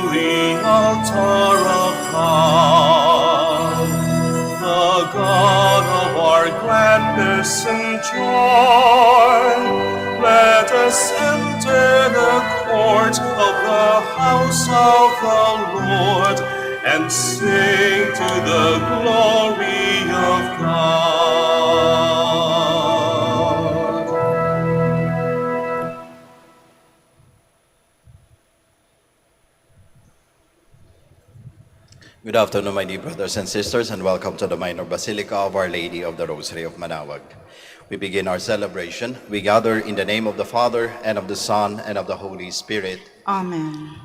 holy altar of God, the God of our gladness and joy, let us enter the court of the house of the Lord and sing to the glory of God. Good afternoon, my dear brothers and sisters, and welcome to the Minor Basilica of Our Lady of the Rosary of Manaoag. We begin our celebration. We gather in the name of the Father, and of the Son, and of the Holy Spirit. Amen.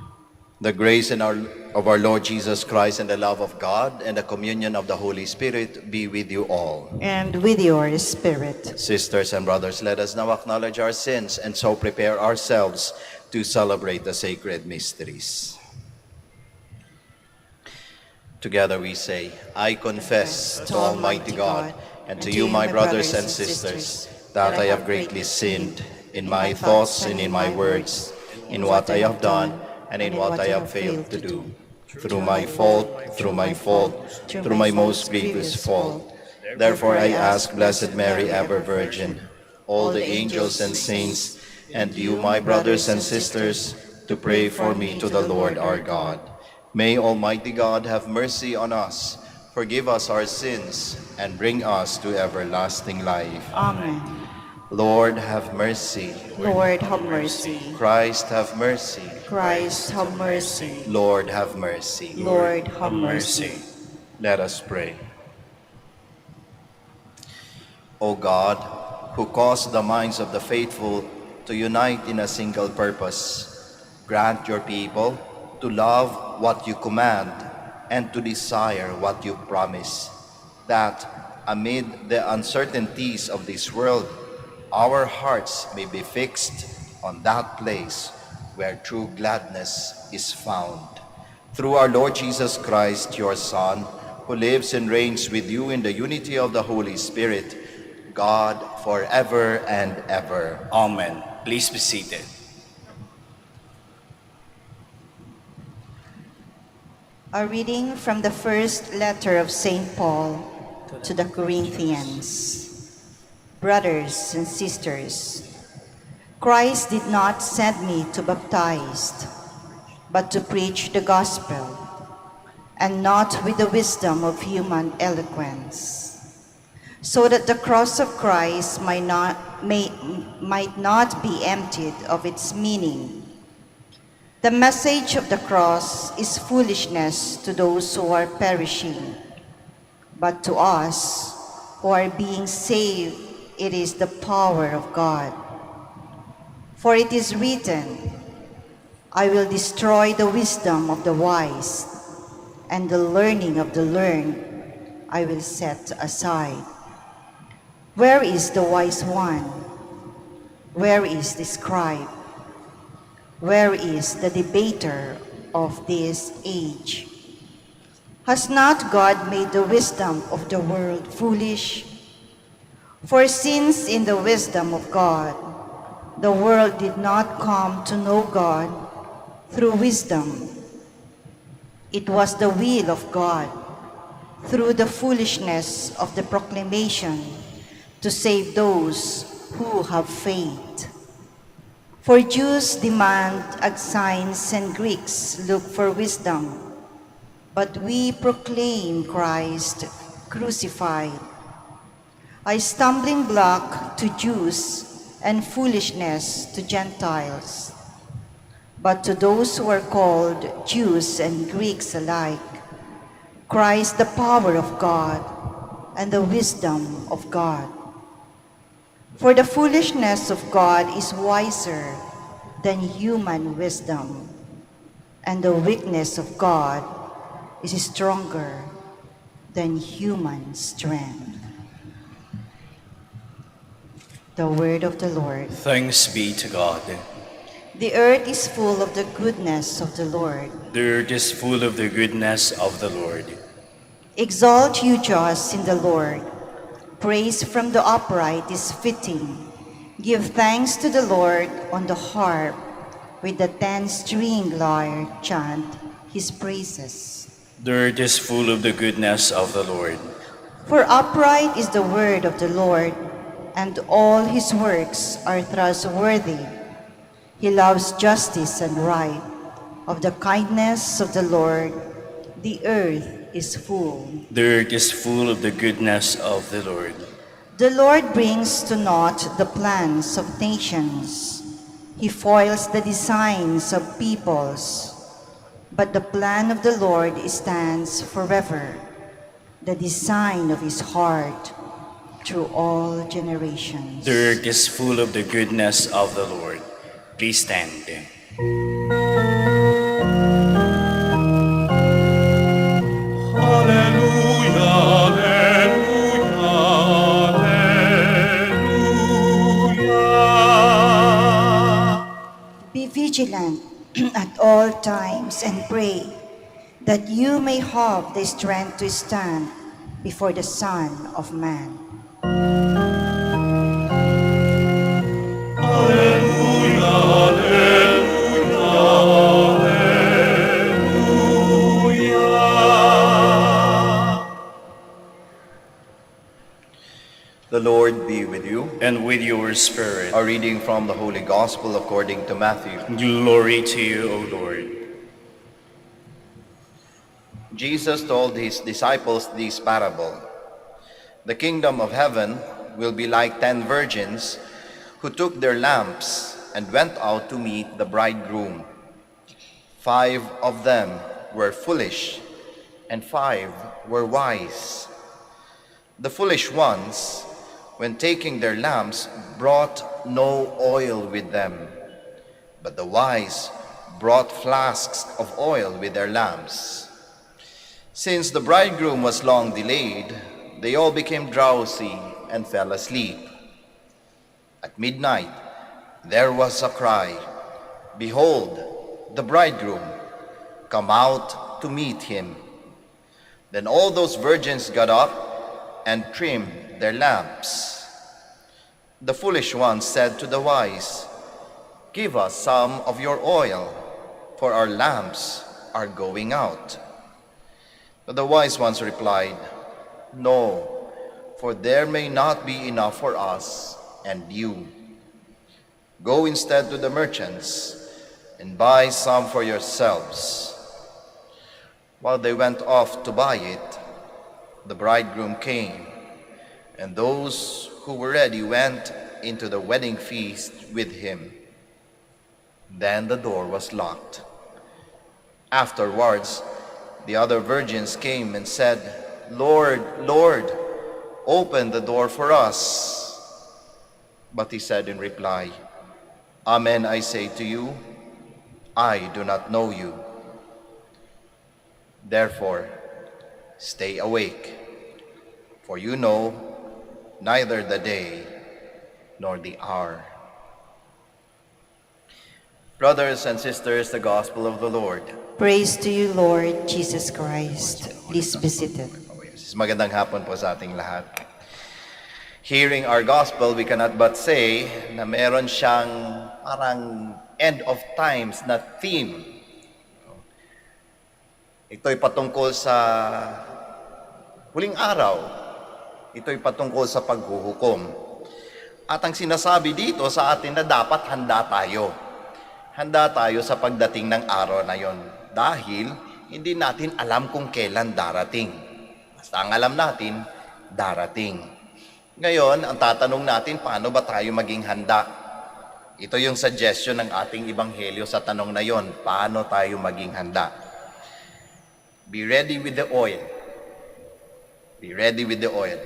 The grace of our Lord Jesus Christ and the love of God and the communion of the Holy Spirit be with you all. And with your spirit. Sisters and brothers, let us now acknowledge our sins and so prepare ourselves to celebrate the sacred mysteries. Together we say, I confess to Almighty God and to you, my brothers and sisters, that I have greatly sinned in my thoughts and in my words, in what I have done and in what I have failed to do. Through my fault, through my most grievous fault. Therefore I ask Blessed Mary, ever Virgin, all the angels and saints, and you, my brothers and sisters, to pray for me to the Lord our God. May Almighty God have mercy on us, forgive us our sins, and bring us to everlasting life. Amen. Lord, have mercy. Lord, have mercy. Christ, have mercy. Christ, have mercy. Lord, have mercy. Lord, have mercy. Let us pray. O God, who caused the minds of the faithful to unite in a single purpose, grant your people to love what you command and to desire what you promise, that amid the uncertainties of this world, our hearts may be fixed on that place where true gladness is found. Through our Lord Jesus Christ, your Son, who lives and reigns with you in the unity of the Holy Spirit, God, forever and ever. Amen. Please be seated. A reading from the first letter of St. Paul to the Corinthians. Brothers and sisters, Christ did not send me to baptize, but to preach the gospel, and not with the wisdom of human eloquence, so that the cross of Christ might not be emptied of its meaning. The message of the cross is foolishness to those who are perishing, but to us who are being saved, it is the power of God. For it is written, I will destroy the wisdom of the wise, and the learning of the learned I will set aside. Where is the wise one? Where is the scribe? Where is the debater of this age? Has not God made the wisdom of the world foolish? For since in the wisdom of God, the world did not come to know God through wisdom, it was the will of God, through the foolishness of the proclamation, to save those who have faith. For Jews demand signs and Greeks look for wisdom, but we proclaim Christ crucified, a stumbling block to Jews and foolishness to Gentiles. But to those who are called Jews and Greeks alike, Christ the power of God and the wisdom of God. For the foolishness of God is wiser than human wisdom, and the weakness of God is stronger than human strength. The word of the Lord. Thanks be to God. The earth is full of the goodness of the Lord. The earth is full of the goodness of the Lord. Exalt you, just in the Lord. Praise from the upright is fitting. Give thanks to the Lord on the harp. With the 10-string lyre chant, his praises. The earth is full of the goodness of the Lord. For upright is the word of the Lord, and all his works are trustworthy. He loves justice and right. Of the kindness of the Lord, the earth is full. The earth is full of the goodness of the Lord. The Lord brings to naught the plans of nations. He foils the designs of peoples. But the plan of the Lord stands forever, the design of his heart through all generations. The earth is full of the goodness of the Lord. Please stand. Hallelujah, hallelujah, hallelujah. Be vigilant at all times and pray that you may have the strength to stand before the Son of Man. The Lord be with you. And with your spirit. A reading from the Holy Gospel according to Matthew. Glory to you, O Lord. Jesus told his disciples this parable. The kingdom of heaven will be like 10 virgins who took their lamps and went out to meet the bridegroom. 5 of them were foolish, and 5 were wise. The foolish ones, when taking their lamps, brought no oil with them, but the wise brought flasks of oil with their lamps. Since the bridegroom was long delayed, they all became drowsy and fell asleep. At midnight, there was a cry, "Behold, the bridegroom, come out to meet him." Then all those virgins got up and trimmed their lamps. The foolish ones said to the wise, "Give us some of your oil, for our lamps are going out." But the wise ones replied, "No, for there may not be enough for us and you. Go instead to the merchants and buy some for yourselves." While they went off to buy it, the bridegroom came, and those who were ready went into the wedding feast with him. Then the door was locked. Afterwards, the other virgins came and said, "Lord, Lord, open the door for us." But he said in reply, "Amen, I say to you, I do not know you. Therefore, stay awake, for you know neither the day nor the hour." Brothers and sisters, the Gospel of the Lord. Praise to you, Lord Jesus Christ. Please be seated. Magandang hapon po sa ating lahat. Hearing our Gospel, we cannot but say na meron siyang parang end of times na theme. Ito'y patungkol sa huling araw. Ito'y patungkol sa paghuhukom. At ang sinasabi dito sa atin na dapat handa tayo. Handa tayo sa pagdating ng araw na yon. Dahil hindi natin alam kung kailan darating. Basta ang alam natin, darating. Ngayon, ang tatanong natin, paano ba tayo maging handa? Ito yung suggestion ng ating ebanghelyo sa tanong na yon. Paano tayo maging handa? Be ready with the oil. Be ready with the oil.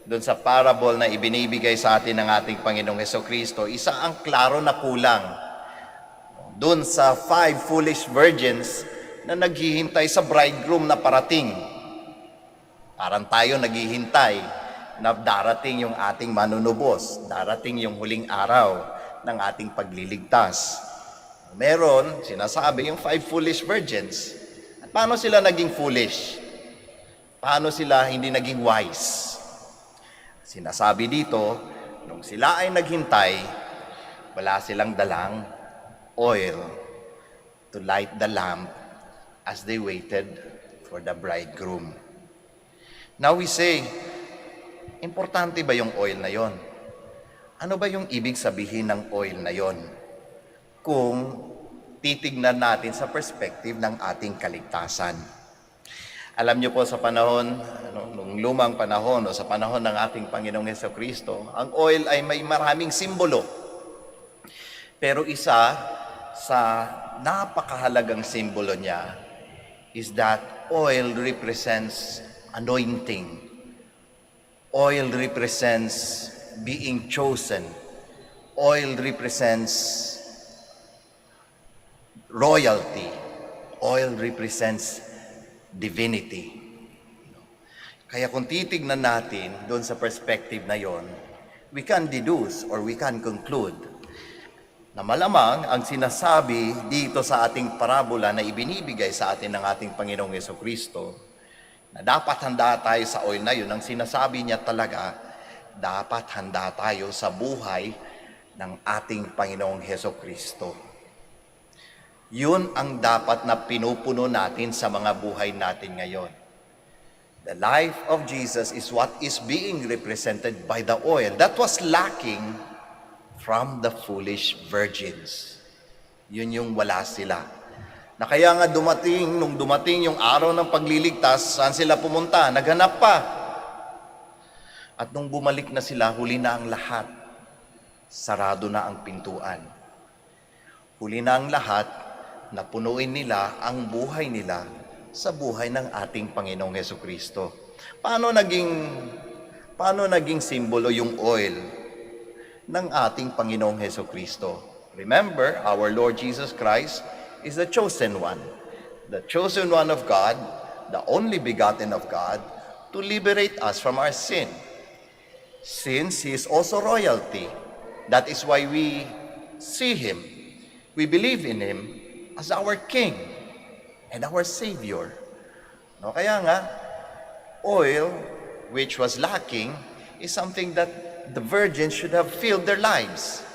Doon sa parable na ibinibigay sa atin ng ating Panginoong Hesukristo, isa ang klaro na kulang. Doon sa 5 foolish virgins na naghihintay sa bridegroom na parating. Parang tayo naghihintay na darating yung ating manunubos, darating yung huling araw ng ating pagliligtas. Meron, sinasabi, yung 5 foolish virgins. At paano sila naging foolish? Paano sila hindi naging wise? Sinasabi dito, nung sila ay naghintay, wala silang dalang oil to light the lamp as they waited for the bridegroom. Now we say, importante ba yung oil na yon? Ano ba yung ibig sabihin ng oil na yon? Kung titignan natin sa perspective ng ating kaligtasan. Alam niyo po sa panahon, nung lumang panahon o sa panahon ng ating Panginoong Hesukristo, ang oil ay may maraming simbolo. Pero isa sa napakahalagang simbolo niya is that oil represents anointing. Oil represents being chosen. Oil represents royalty. Oil represents divinity. Kaya kung titignan natin doon sa perspective na yon, we can deduce or we can conclude na malamang ang sinasabi dito sa ating parabola na ibinibigay sa atin ng ating Panginoong Hesukristo, na dapat handa tayo sa oil na yun, ang sinasabi niya talaga, dapat handa tayo sa buhay ng ating Panginoong Hesukristo. Yun ang dapat na pinupuno natin sa mga buhay natin ngayon. The life of Jesus is what is being represented by the oil that was lacking from the foolish virgins. Yun yung wala sila. Na kaya nga nung dumating yung araw ng pagliligtas, saan sila pumunta? Naghanap pa. At nung bumalik na sila, huli na ang lahat. Sarado na ang pintuan. Huli na ang lahat, napunuin nila ang buhay nila sa buhay ng ating Panginoong Hesukristo. Paano naging simbolo yung oil ng ating Panginoong Hesukristo? Remember, our Lord Jesus Christ is the chosen one of God, the only begotten of God, to liberate us from our sin. Since He is also royalty, that is why we see Him, we believe in Him as our King and our Savior. No, kaya nga, oil, which was lacking, is something that the virgins should have filled their lives.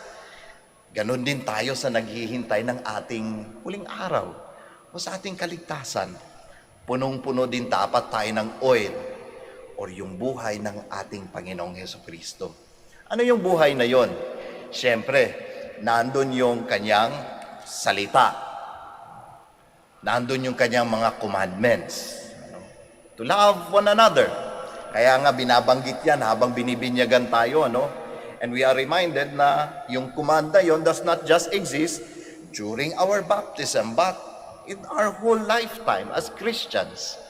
Ganon din tayo sa naghihintay ng ating huling araw o sa ating kaligtasan. Punong-puno din dapat tayo ng oil or yung buhay ng ating Panginoong Hesukristo. Ano yung buhay na yon? Siyempre, nandun yung kanyang salita. Nandun yung kanyang mga commandments. To love one another. Kaya nga binabanggit yan habang binibinyagan tayo, And we are reminded na yung command na yon does not just exist during our baptism, but in our whole lifetime as Christians.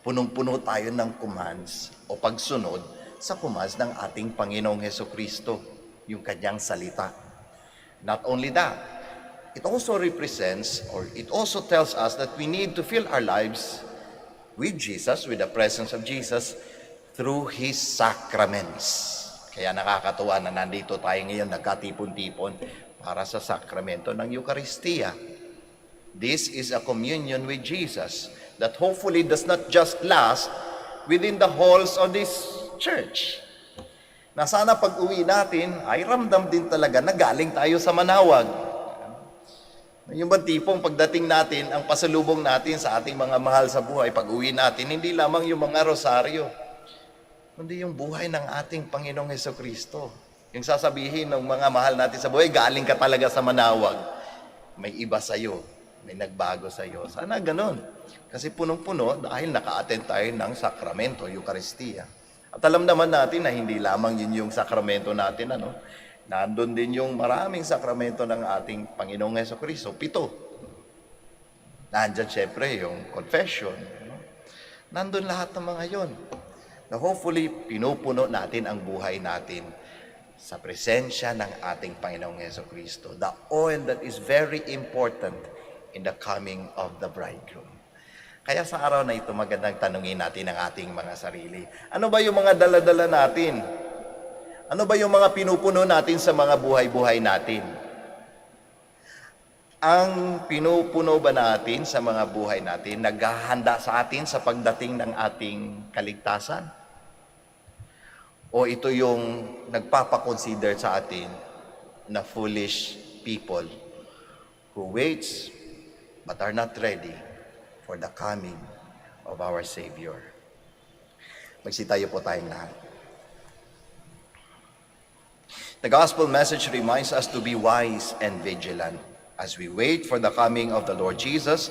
Punong-puno tayo ng commands o pagsunod sa commands ng ating Panginoong Hesukristo, yung kanyang salita. Not only that, it also represents or it also tells us that we need to fill our lives with Jesus, with the presence of Jesus, through His sacraments. Kaya nakakatuwa na nandito tayo ngayon, nagkatipon-tipon para sa sakramento ng Eucharistia. This is a communion with Jesus that hopefully does not just last within the halls of this church. Na sana pag-uwi natin, ay ramdam din talaga na galing tayo sa Manaoag. Yung bang tipong pagdating natin, ang pasalubong natin sa ating mga mahal sa buhay, pag-uwi natin, hindi lamang yung mga rosaryo, kundi yung buhay ng ating Panginoong Hesukristo. Yung sasabihin ng mga mahal natin sa buhay, galing ka talaga sa Manaoag. May iba sa'yo, may nagbago sa'yo. Sana ganun. Kasi punong-puno dahil naka-attend tayo ng sakramento, Eucharistia. At alam naman natin na hindi lamang yun yung sakramento natin, Nandun din yung maraming sakramento ng ating Panginoong Hesukristo, 7. Nandyan syempre yung confession. Nandun lahat ng mga yon. Na hopefully, pinupuno natin ang buhay natin sa presensya ng ating Panginoong Hesukristo. The oil that is very important in the coming of the bridegroom. Kaya sa araw na ito, magandang tanungin natin ang ating mga sarili. Ano ba yung mga dala-dala natin? Ano ba yung mga pinupuno natin sa mga buhay-buhay natin? Ang pinupuno ba natin sa mga buhay natin, naghahanda sa atin sa pagdating ng ating kaligtasan? O ito yung nagpapakonsider sa atin na foolish people who waits but are not ready for the coming of our Savior. Magsitayo po tayong lahat. The gospel message reminds us to be wise and vigilant. As we wait for the coming of the Lord Jesus,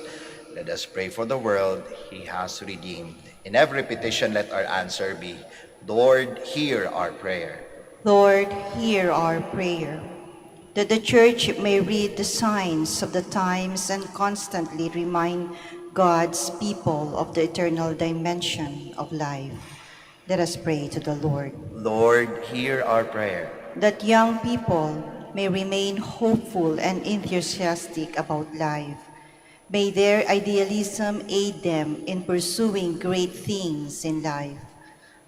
let us pray for the world He has redeemed. In every petition, let our answer be, Lord, hear our prayer. Lord, hear our prayer, that the Church may read the signs of the times and constantly remind God's people of the eternal dimension of life. Let us pray to the Lord. Lord, hear our prayer. That young people may remain hopeful and enthusiastic about life. May their idealism aid them in pursuing great things in life.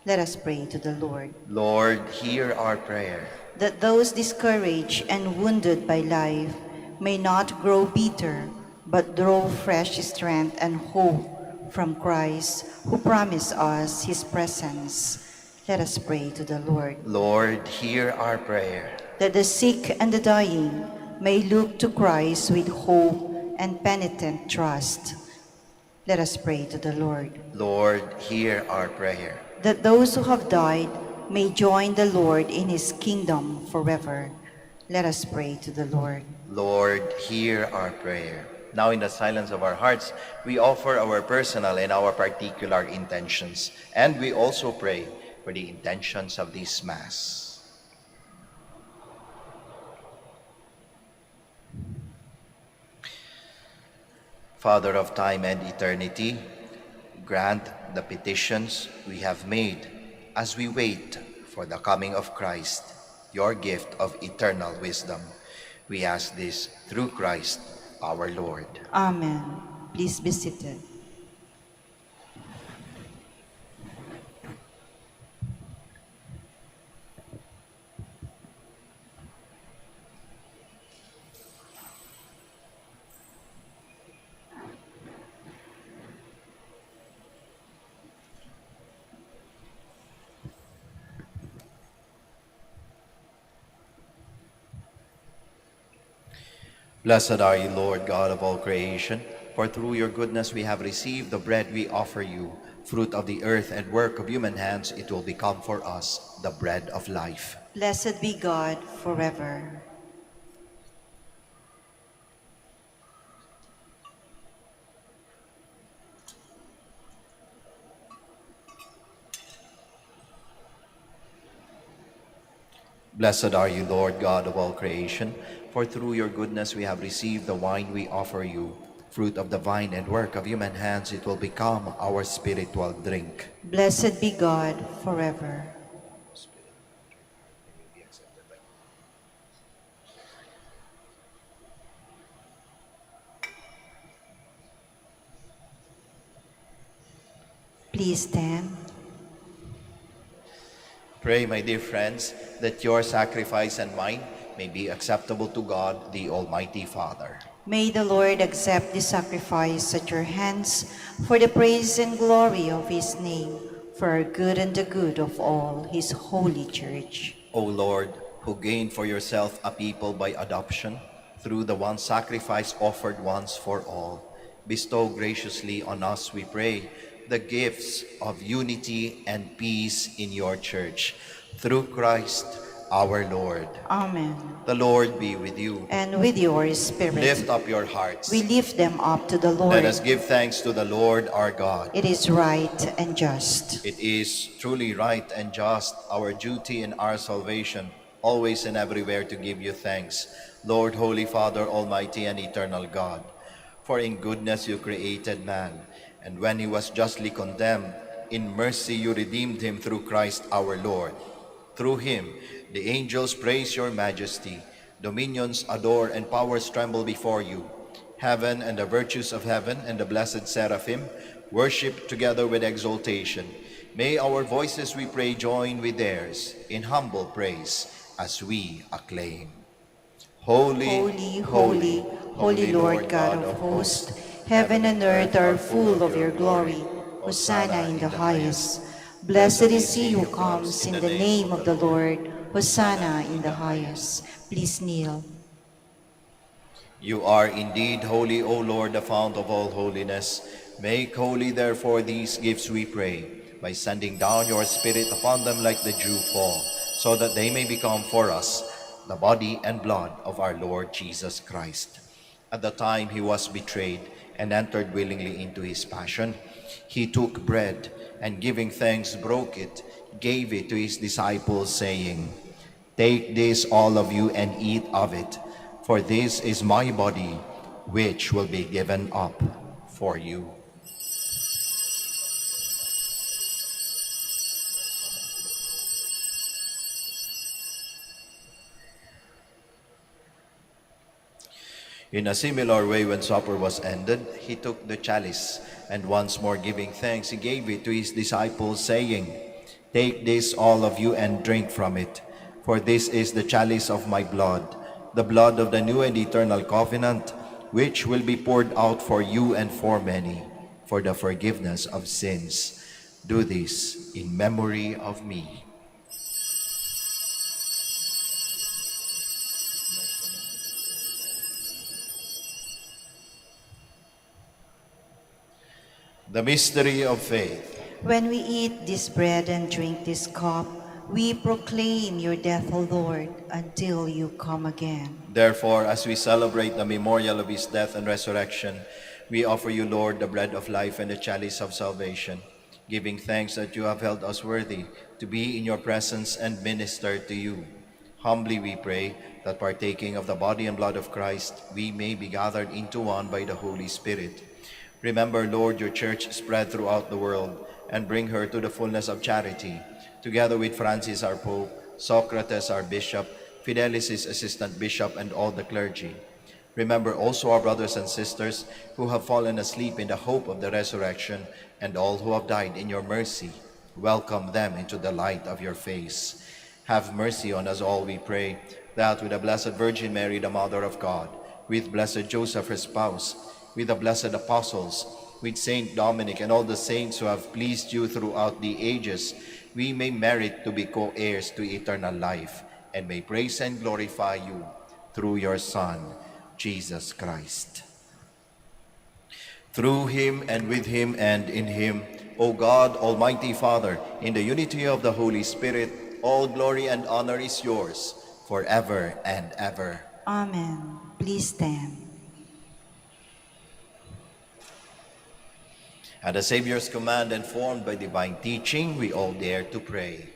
Let us pray to the Lord. Lord, hear our prayer. That those discouraged and wounded by life may not grow bitter, but draw fresh strength and hope from Christ, who promised us His presence. Let us pray to the Lord. Lord, hear our prayer. That the sick and the dying may look to Christ with hope and penitent trust. Let us pray to the Lord. Lord, hear our prayer. That those who have died may join the Lord in His kingdom forever. Let us pray to the Lord. Lord, hear our prayer. Now in the silence of our hearts, we offer our personal and our particular intentions, and we also pray for the intentions of this Mass. Father of time and eternity, grant the petitions we have made as we wait for the coming of Christ, your gift of eternal wisdom. We ask this through Christ our Lord. Amen. Please be seated. Blessed are you, Lord God of all creation, for through your goodness we have received the bread we offer you, fruit of the earth and work of human hands. It will become for us the bread of life. Blessed be God forever. Blessed are you, Lord God of all creation, for through your goodness we have received the wine we offer you, fruit of the vine and work of human hands. It will become our spiritual drink. Blessed be God forever. Please stand. Pray, my dear friends, that your sacrifice and mine may be acceptable to God, the Almighty Father. May the Lord accept this sacrifice at your hands for the praise and glory of His name, for our good and the good of all His holy church. O Lord, who gained for yourself a people by adoption, through the one sacrifice offered once for all, bestow graciously on us, we pray, the gifts of unity and peace in your church. Through Christ our Lord. Amen. The Lord be with you. And with your spirit. Lift up your hearts. We lift them up to the Lord. Let us give thanks to the Lord our God. It is right and just. It is truly right and just, our duty and our salvation, always and everywhere to give you thanks, Lord, Holy Father, Almighty and Eternal God. For in goodness you created man, and when he was justly condemned, in mercy you redeemed him through Christ our Lord. Through him, the angels praise your majesty, dominions adore, and powers tremble before you. Heaven and the virtues of heaven and the blessed seraphim worship together with exultation. May our voices, we pray, join with theirs in humble praise as we acclaim. Holy, Holy, holy, holy Lord God of hosts, heaven and earth are full of your glory. Hosanna in the highest. Blessed is he who comes in the name of the Lord. Hosanna in the highest. Please kneel. You are indeed holy, O Lord, the fount of all holiness. Make holy, therefore, these gifts, we pray, by sending down your Spirit upon them like the dew fall, so that they may become for us the body and blood of our Lord Jesus Christ. At the time he was betrayed and entered willingly into his passion, he took bread and giving thanks broke it, gave it to his disciples, saying, "Take this, all of you, and eat of it, for this is my body, which will be given up for you." In a similar way, when supper was ended, he took the chalice, and once more giving thanks, he gave it to his disciples, saying, "Take this, all of you, and drink from it, for this is the chalice of my blood, the blood of the new and eternal covenant, which will be poured out for you and for many, for the forgiveness of sins. Do this in memory of me." The mystery of faith. When we eat this bread and drink this cup, we proclaim your death, O Lord, until you come again. Therefore, as we celebrate the memorial of his death and resurrection, we offer you, Lord, the bread of life and the chalice of salvation, giving thanks that you have held us worthy to be in your presence and minister to you. Humbly we pray that partaking of the body and blood of Christ, we may be gathered into one by the Holy Spirit. Remember, Lord, your church spread throughout the world, and bring her to the fullness of charity, together with Francis our Pope, Socrates our Bishop, Fidelis his assistant bishop, and all the clergy. Remember also our brothers and sisters who have fallen asleep in the hope of the resurrection, and all who have died in your mercy. Welcome them into the light of your face. Have mercy on us all, we pray, that with the Blessed Virgin Mary, the Mother of God, with Blessed Joseph, her spouse, with the blessed apostles, with Saint Dominic and all the saints who have pleased you throughout the ages, we may merit to be co-heirs to eternal life, and may praise and glorify you through your Son, Jesus Christ. Through him, and with him, and in him, O God, Almighty Father, in the unity of the Holy Spirit, all glory and honor is yours, forever and ever. Amen. Please stand. At the Savior's command and formed by divine teaching, we all dare to pray.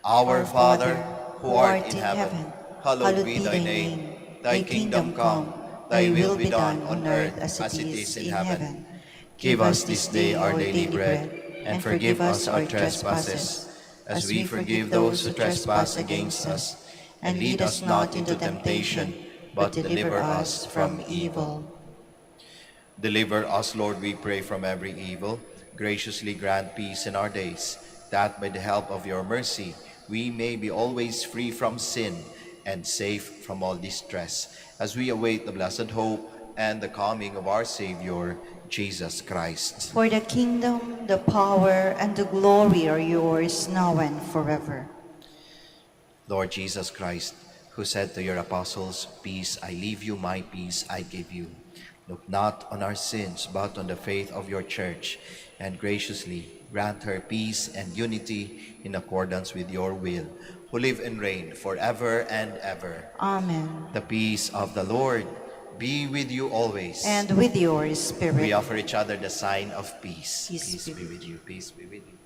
Our Father, who art in heaven, hallowed be thy name. Thy kingdom come, thy will be done on earth as it is in heaven. Give us this day our daily bread, and forgive us our trespasses, as we forgive those who trespass against us. And lead us not into temptation, but deliver us from evil. Deliver us, Lord, we pray, from every evil. Graciously grant peace in our days, that by the help of your mercy we may be always free from sin and safe from all distress, as we await the blessed hope and the coming of our Savior, Jesus Christ. For the kingdom, the power, and the glory are yours now and forever. Lord Jesus Christ, who said to your apostles, "Peace I leave you, my peace I give you," look not on our sins, but on the faith of your church, and graciously grant her peace and unity in accordance with your will, who live and reign forever and ever. Amen. The peace of the Lord be with you always. And with your spirit. We offer each other the sign of peace. Peace Peace be with you. Peace be with you.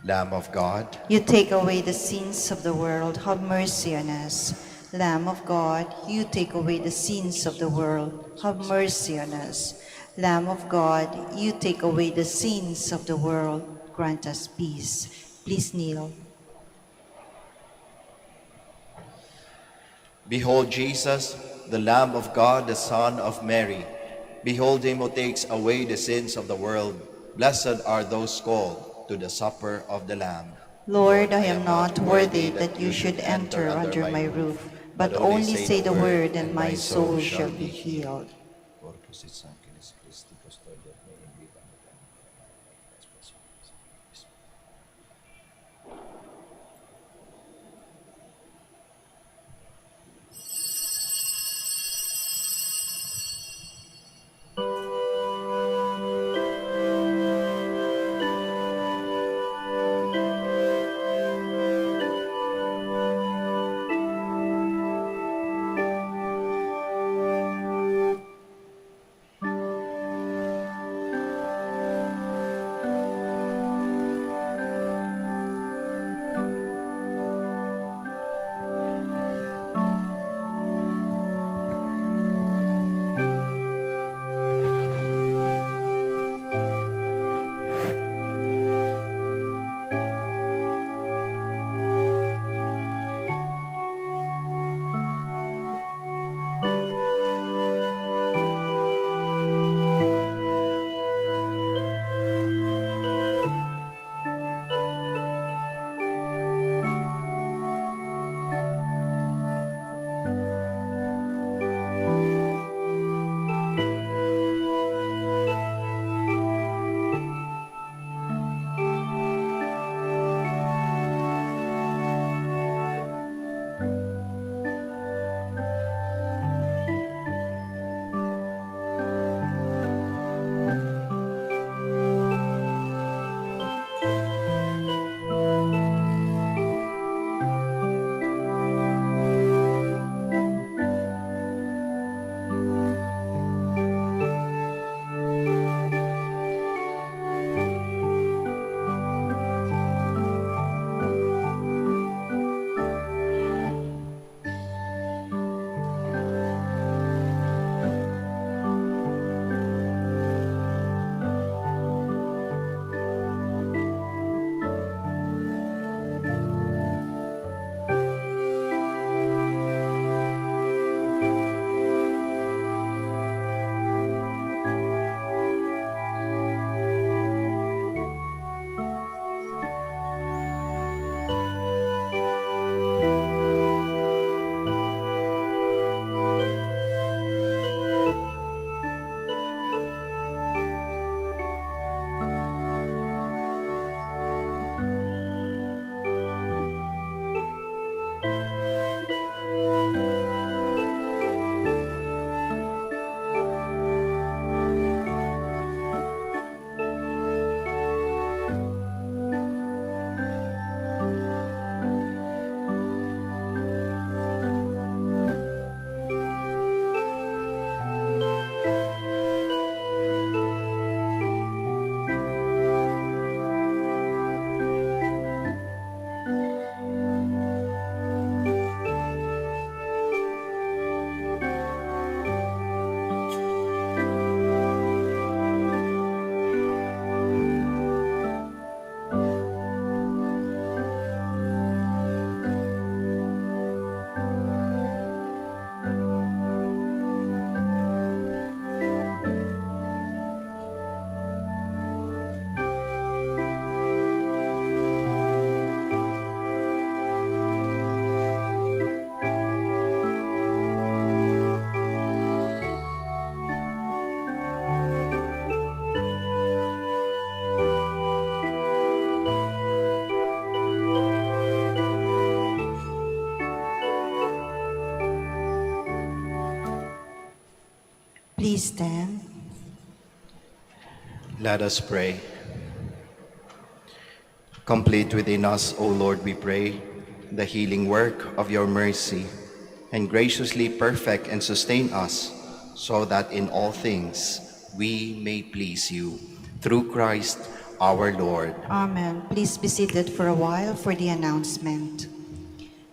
Lamb of God, You take away the sins of the world, have mercy on us. Lamb of God, you take away the sins of the world, have mercy on us. Lamb of God, you take away the sins of the world, grant us peace. Please kneel. behold Jesus, the Lamb of God, the Son of Mary. Behold him who takes away the sins of the world. Blessed are those called to the supper of the Lamb. Lord, I am not worthy that you should enter under my roof, but only say the word and my soul shall be healed. Please stand. Let us pray. Complete within us, O Lord, we pray, the healing work of your mercy, and graciously perfect and sustain us, so that in all things we may please you. Through Christ our Lord. Amen. Please be seated for a while for the announcement.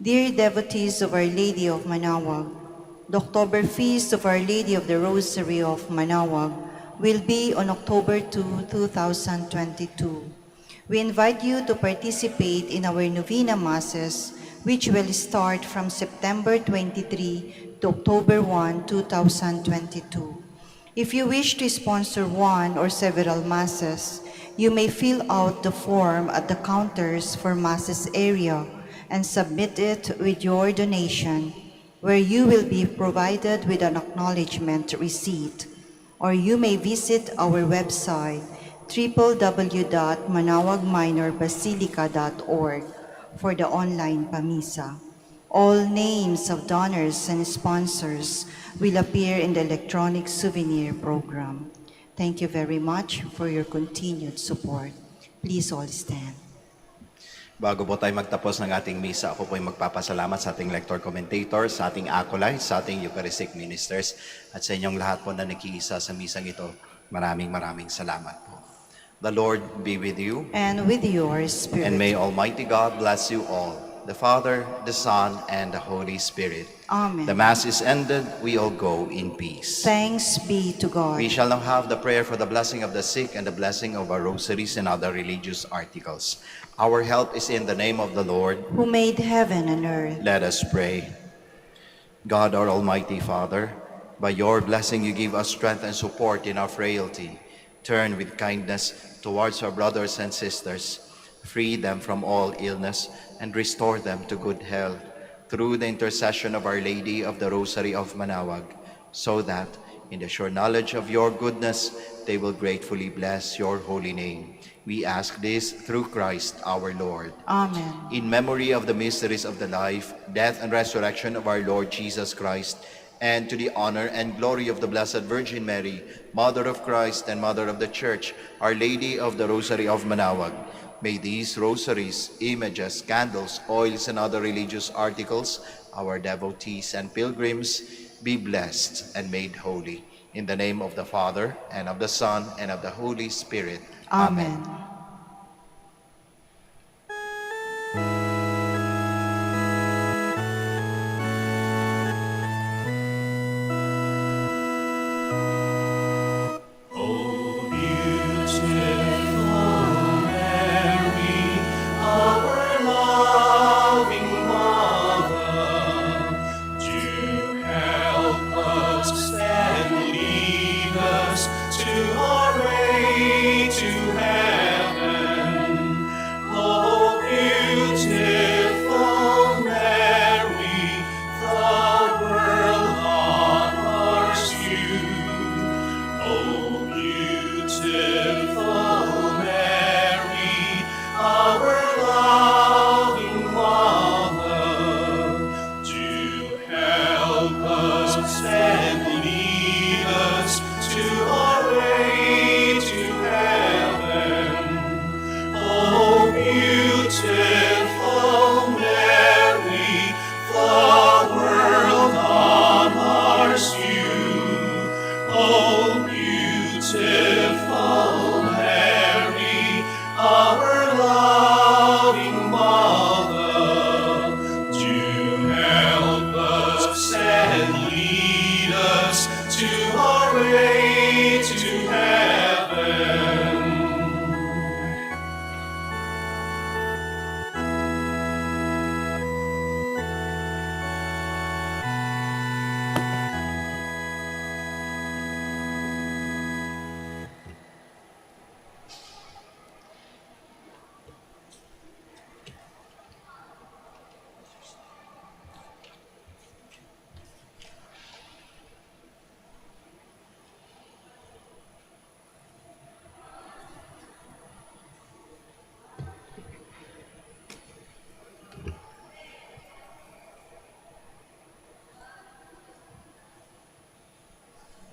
Dear devotees of Our Lady of Manaoag, the October feast of Our Lady of the Rosary of Manaoag will be on October 2, 2022. We invite you to participate in our Novena Masses, which will start from September 23 to October 1, 2022. If you wish to sponsor one or several Masses, you may fill out the form at the counters for Masses area and submit it with your donation, where you will be provided with an acknowledgement receipt. Or you may visit our website, www.manaoagminorbasilica.org, for the online Pamisa. All names of donors and sponsors will appear in the electronic souvenir program. Thank you very much for your continued support. Please all stand. Bago po tayo magtapos ng ating misa, ako po ay magpapasalamat sa ating lector commentator, sa ating acolytes, sa ating Eucharistic ministers, at sa inyong lahat po na nakiisa sa misang ito. Maraming salamat po. The Lord be with you. And with your spirit. And may Almighty God bless you all, the Father, the Son, and the Holy Spirit. Amen. The Mass is ended. We all go in peace. Thanks be to God. We shall now have the prayer for the blessing of the sick and the blessing of our rosaries and other religious articles. Our help is in the name of the Lord, Who made heaven and earth. Let us pray. God, our Almighty Father, by your blessing you give us strength and support in our frailty. Turn with kindness towards our brothers and sisters. Free them from all illness and restore them to good health through the intercession of Our Lady of the Rosary of Manaoag, so that in the sure knowledge of your goodness they will gratefully bless your holy name. We ask this through Christ our Lord. Amen. In memory of the mysteries of the life, death, and resurrection of our Lord Jesus Christ, and to the honor and glory of the Blessed Virgin Mary, Mother of Christ and Mother of the Church, Our Lady of the Rosary of Manaoag, may these rosaries, images, candles, oils, and other religious articles, our devotees and pilgrims, be blessed and made holy. In the name of the Father, and of the Son, and of the Holy Spirit. Amen. To our way to heaven.